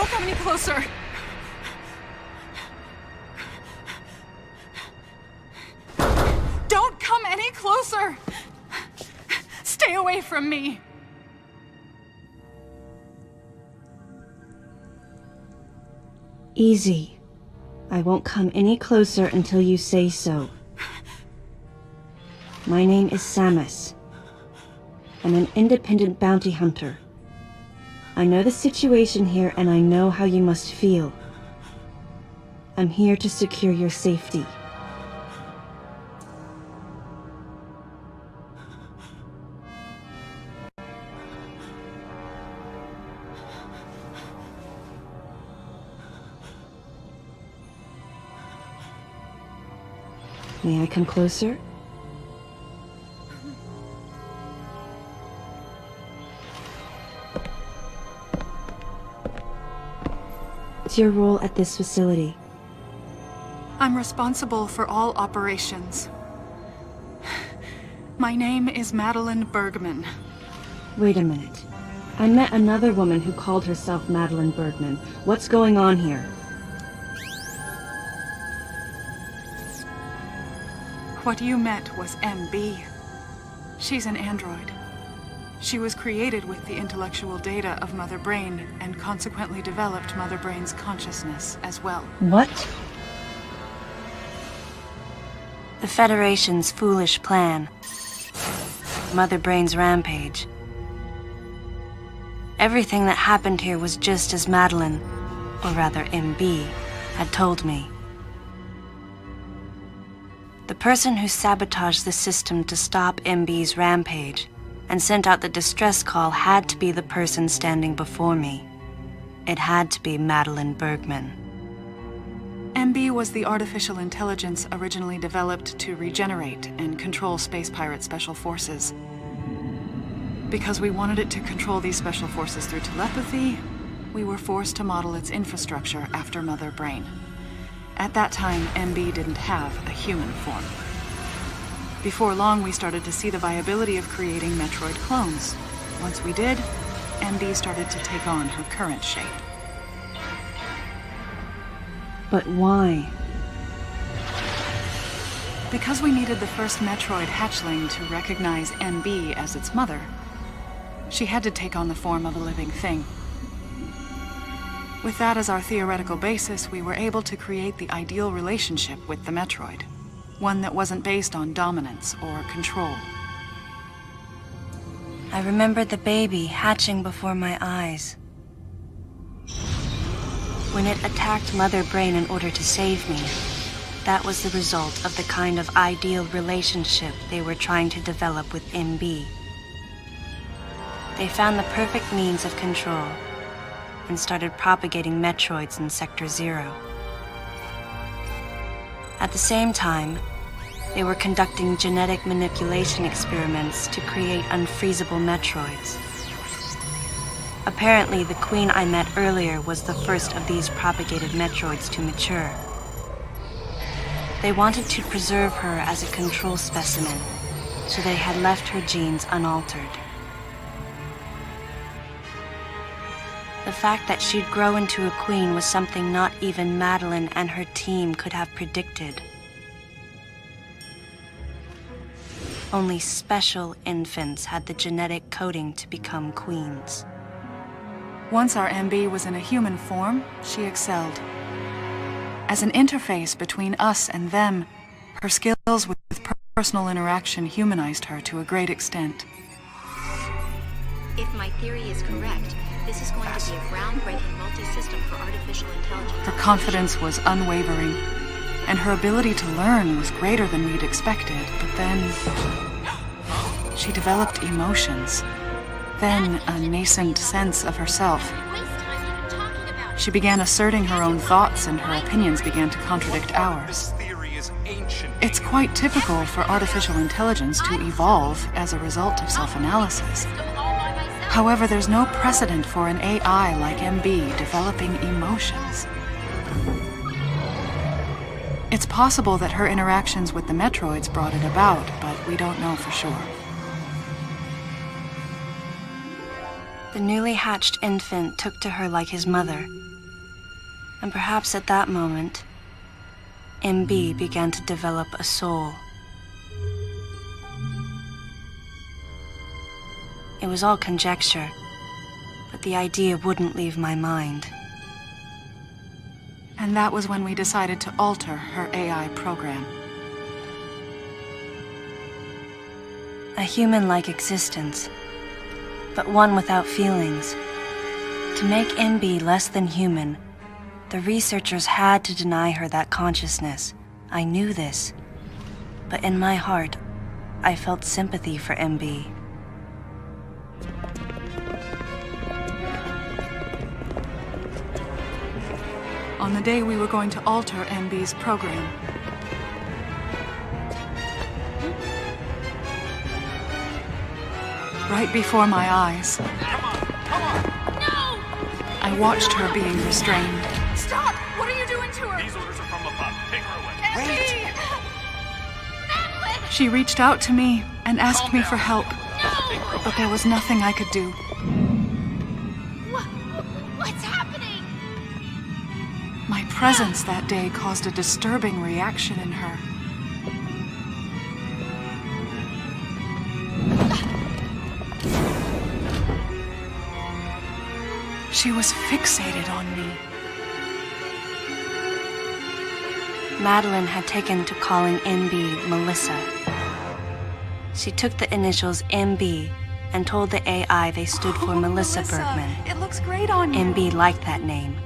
Don't come any closer! Don't come any closer! Stay away from me! Easy. I won't come any closer until you say so. My name is Samus. I'm an independent bounty hunter. I know the situation here and I know how you must feel. I'm here to secure your safety. May I come closer? What's your role at this facility? I'm responsible for all operations. My name is Madeline Bergman. Wait a minute. I met another woman who called herself Madeline Bergman. What's going on here? What you met was MB. She's an android. She was created with the intellectual data of Mother Brain and consequently developed Mother Brain's consciousness as well. What? The Federation's foolish plan. Mother Brain's rampage. Everything that happened here was just as Madeline, or rather MB, had told me. The person who sabotaged the system to stop MB's rampage and sent out the distress call had to be the person standing before me. It had to be Madeline Bergman. MB was the artificial intelligence originally developed to regenerate and control space pirate special forces. Because we wanted it to control these special forces through telepathy, we were forced to model its infrastructure after Mother Brain. At that time, MB didn't have a human form. Before long, we started to see the viability of creating Metroid clones. Once we did, MB started to take on her current shape. But why? Because we needed the first Metroid hatchling to recognize MB as its mother, she had to take on the form of a living thing. With that as our theoretical basis, we were able to create the ideal relationship with the Metroid. One that wasn't based on dominance or control. I remembered the baby hatching before my eyes. When it attacked Mother Brain in order to save me, that was the result of the kind of ideal relationship they were trying to develop with MB. They found the perfect means of control and started propagating Metroids in Sector 0. At the same time, they were conducting genetic manipulation experiments to create unfreezable Metroids. Apparently, the queen I met earlier was the first of these propagated Metroids to mature. They wanted to preserve her as a control specimen, so they had left her genes unaltered. The fact that she'd grow into a queen was something not even Madeline and her team could have predicted. Only special infants had the genetic coding to become queens. Once our MB was in a human form, she excelled. As an interface between us and them, her skills with personal interaction humanized her to a great extent. If my theory is correct, this is going to be a groundbreaking multi-system for artificial intelligence. Her confidence was unwavering, and her ability to learn was greater than we'd expected, but then she developed emotions, then a nascent sense of herself. She began asserting her own thoughts, and her opinions began to contradict ours. It's quite typical for artificial intelligence to evolve as a result of self-analysis. However, there's no precedent for an AI like MB developing emotions. It's possible that her interactions with the Metroids brought it about, but we don't know for sure. The newly hatched infant took to her like his mother. And perhaps at that moment, MB began to develop a soul. It was all conjecture, but the idea wouldn't leave my mind. And that was when we decided to alter her AI program. A human-like existence, but one without feelings. To make MB less than human, the researchers had to deny her that consciousness. I knew this, but in my heart, I felt sympathy for MB. On the day we were going to alter MB's program, right before my eyes, I watched her being restrained. Stop! What are you doing to her? These orders are from above. Take her away. Wait! Madeline! She reached out to me and asked me for help, No! but there was nothing I could do. What's happening? My presence that day caused a disturbing reaction in her. She was fixated on me. Madeline had taken to calling MB Melissa. She took the initials MB and told the AI they stood for Melissa Bergman. It looks great on you. MB liked that name.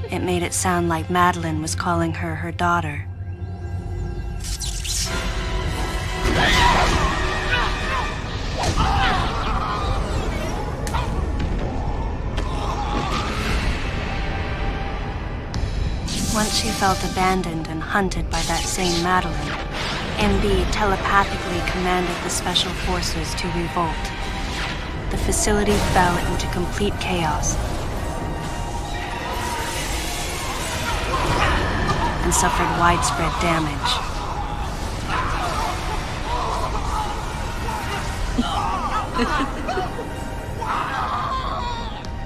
It made it sound like Madeline was calling her her daughter. Once she felt abandoned and hunted by that same Madeline, MB telepathically commanded the special forces to revolt. The facility fell into complete chaos and suffered widespread damage.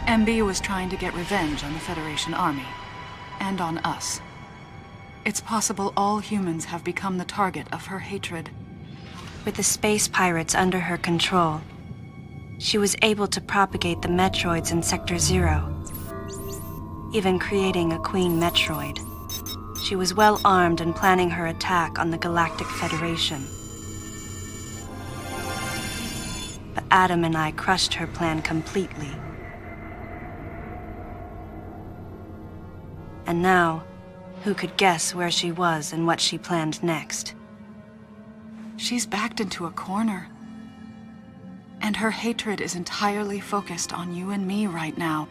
MB was trying to get revenge on the Federation Army. And on us. It's possible all humans have become the target of her hatred. With the space pirates under her control, she was able to propagate the Metroids in Sector 0, even creating a Queen Metroid. She was well armed and planning her attack on the Galactic Federation. But Adam and I crushed her plan completely. And now, who could guess where she was and what she planned next? She's backed into a corner. And her hatred is entirely focused on you and me right now.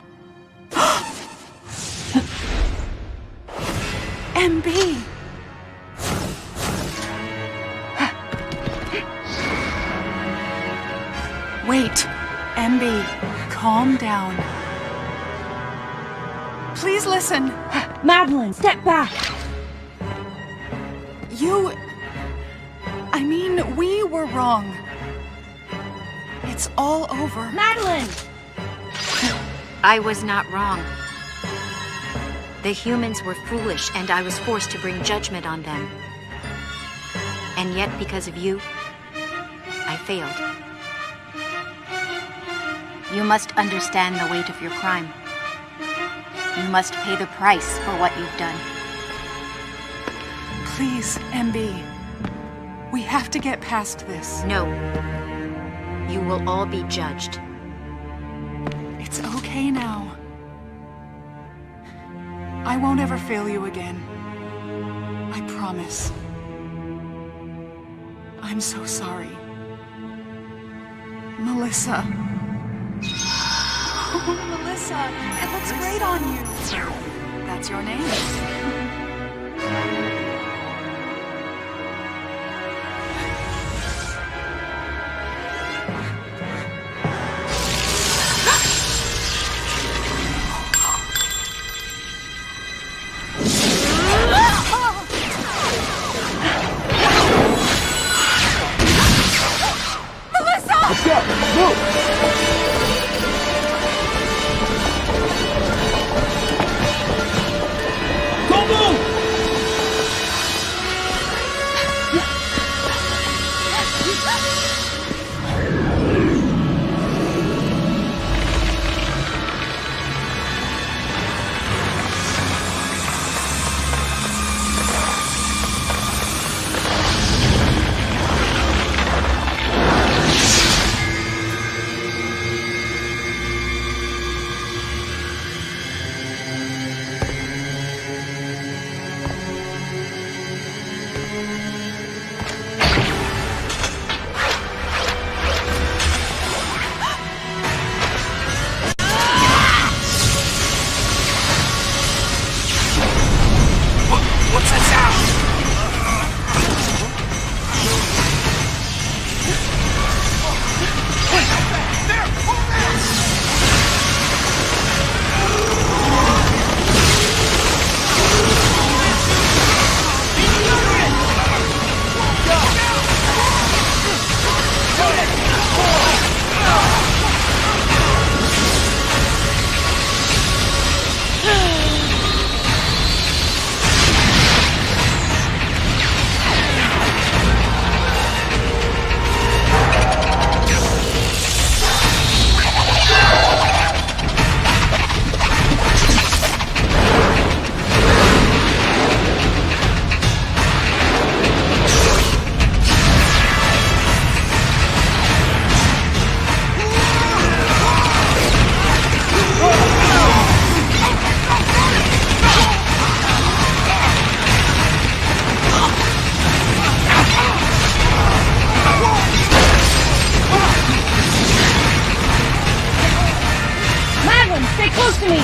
MB! Wait, MB, calm down. Please listen. Madeline, step back! We were wrong. It's all over. Madeline! I was not wrong. The humans were foolish, and I was forced to bring judgment on them. And yet, because of you, I failed. You must understand the weight of your crime. You must pay the price for what you've done. Please, MB. We have to get past this. No. You will all be judged. It's okay now. I won't ever fail you again. I promise. I'm so sorry. Melissa. Oh, Melissa, it looks great on you. That's your name. Madeline, stay close to me!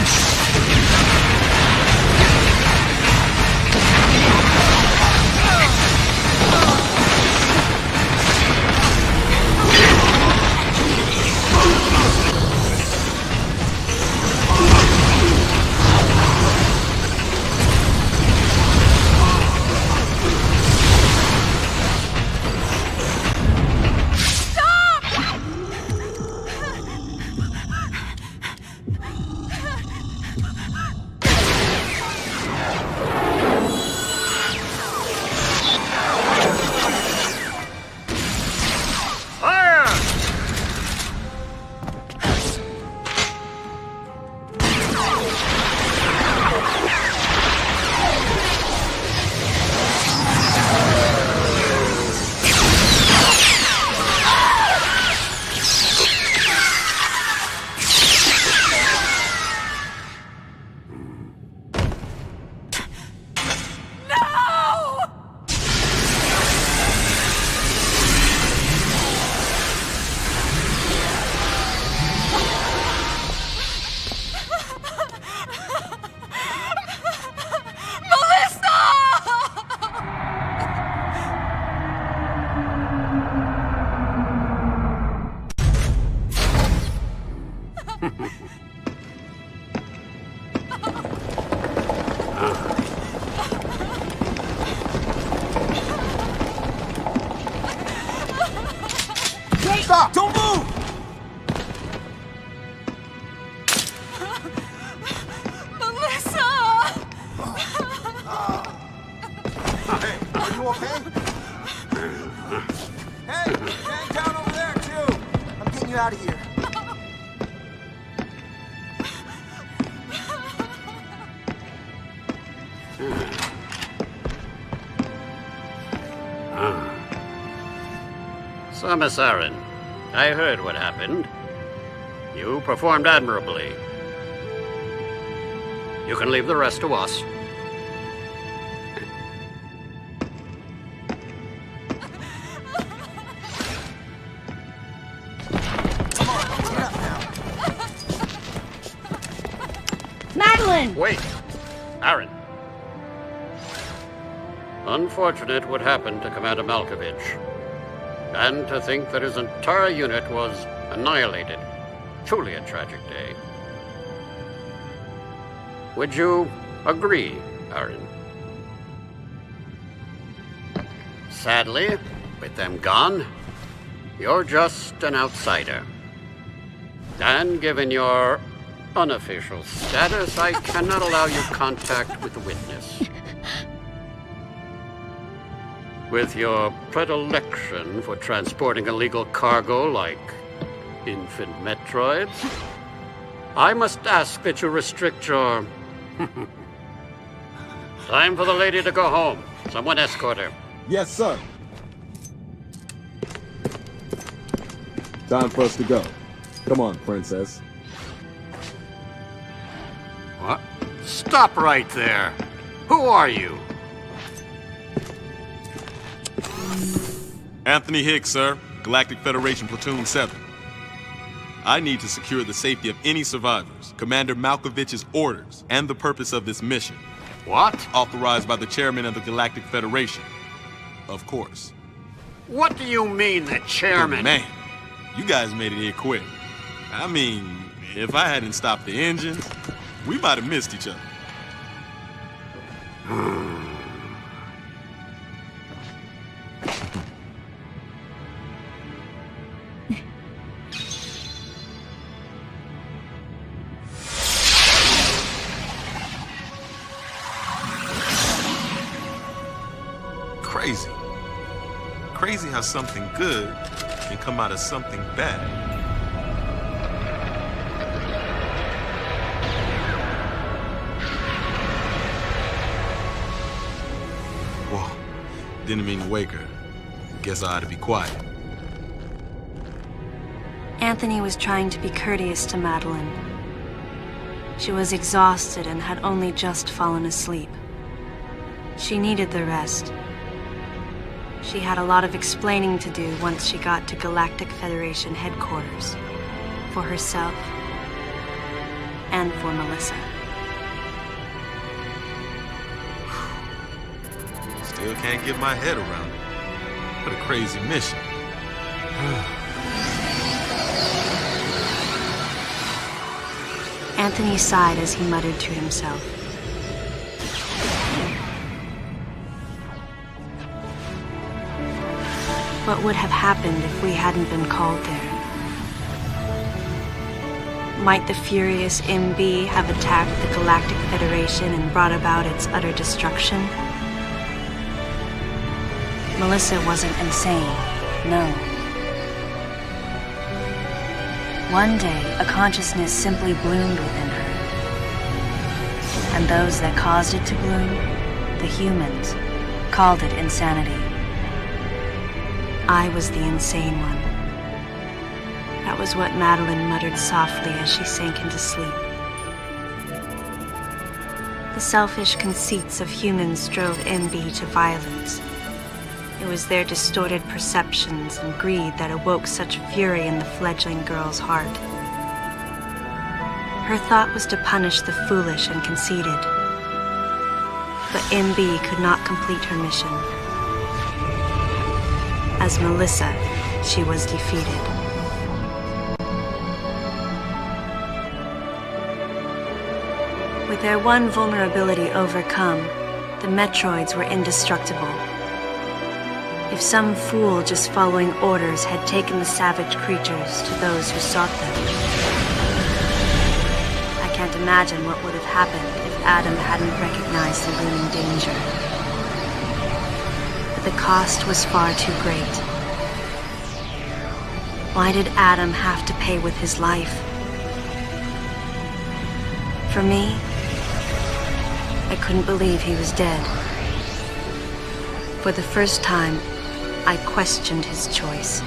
Stop! Don't move! Melissa! Hey, are you okay? Hey, hang down over there, too! I'm getting you out of here. So, Miss Aaron, I heard what happened. You performed admirably. You can leave the rest to us. Come on, get up now. Madeline! Wait, Aaron. Unfortunate what happened to Commander Malkovich. And to think that his entire unit was annihilated. Truly a tragic day. Would you agree, Aaron? Sadly, with them gone, you're just an outsider. And given your unofficial status, I cannot allow you contact with the witness. With your predilection for transporting illegal cargo like infant Metroids, I must ask that you restrict your... Time for the lady to go home. Someone escort her. Yes, sir. Time for us to go. Come on, princess. What? Stop right there. Who are you? Anthony Hicks, sir. Galactic Federation Platoon 7. I need to secure the safety of any survivors, Commander Malkovich's orders, and the purpose of this mission. What? Authorized by the chairman of the Galactic Federation. Of course. What do you mean, the chairman? Man, you guys made it here quick. I mean, if I hadn't stopped the engine, we might have missed each other. Crazy. Crazy how something good can come out of something bad. Whoa. Didn't mean to wake her. Guess I ought to be quiet. Anthony was trying to be courteous to Madeline. She was exhausted and had only just fallen asleep. She needed the rest. She had a lot of explaining to do once she got to Galactic Federation headquarters. For herself, and for Melissa. Still can't get my head around it. What a crazy mission. Anthony sighed as he muttered to himself. What would have happened if we hadn't been called there? Might the furious MB have attacked the Galactic Federation and brought about its utter destruction? Melissa wasn't insane, no. One day, a consciousness simply bloomed within her. And those that caused it to bloom, the humans, called it insanity. I was the insane one. That was what Madeline muttered softly as she sank into sleep. The selfish conceits of humans drove MB to violence. It was their distorted perceptions and greed that awoke such fury in the fledgling girl's heart. Her thought was to punish the foolish and conceited. But MB could not complete her mission. As Melissa, she was defeated. With their one vulnerability overcome, the Metroids were indestructible. If some fool just following orders had taken the savage creatures to those who sought them. I can't imagine what would have happened if Adam hadn't recognized the looming danger. But the cost was far too great. Why did Adam have to pay with his life? For me, I couldn't believe he was dead. For the first time, I questioned his choice.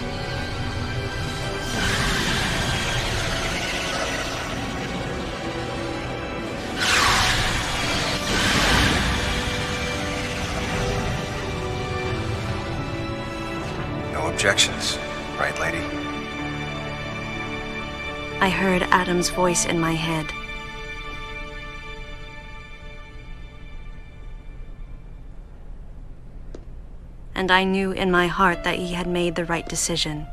No objections, right, lady? I heard Adam's voice in my head. And I knew in my heart that he had made the right decision.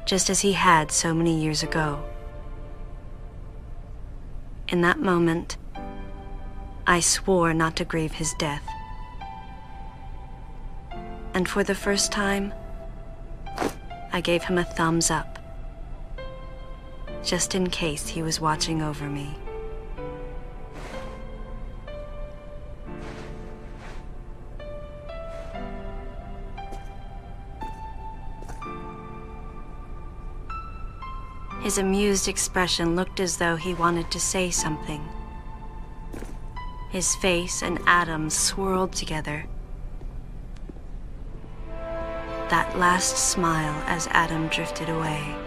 Just as he had so many years ago. In that moment, I swore not to grieve his death. And for the first time, I gave him a thumbs up. Just in case he was watching over me. His amused expression looked as though he wanted to say something. His face and Adam's swirled together. That last smile as Adam drifted away.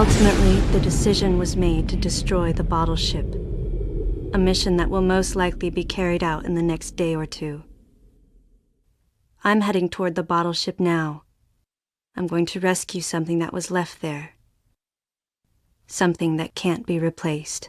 Ultimately, the decision was made to destroy the bottle ship. A mission that will most likely be carried out in the next day or two. I'm heading toward the bottle ship now. I'm going to rescue something that was left there. Something that can't be replaced.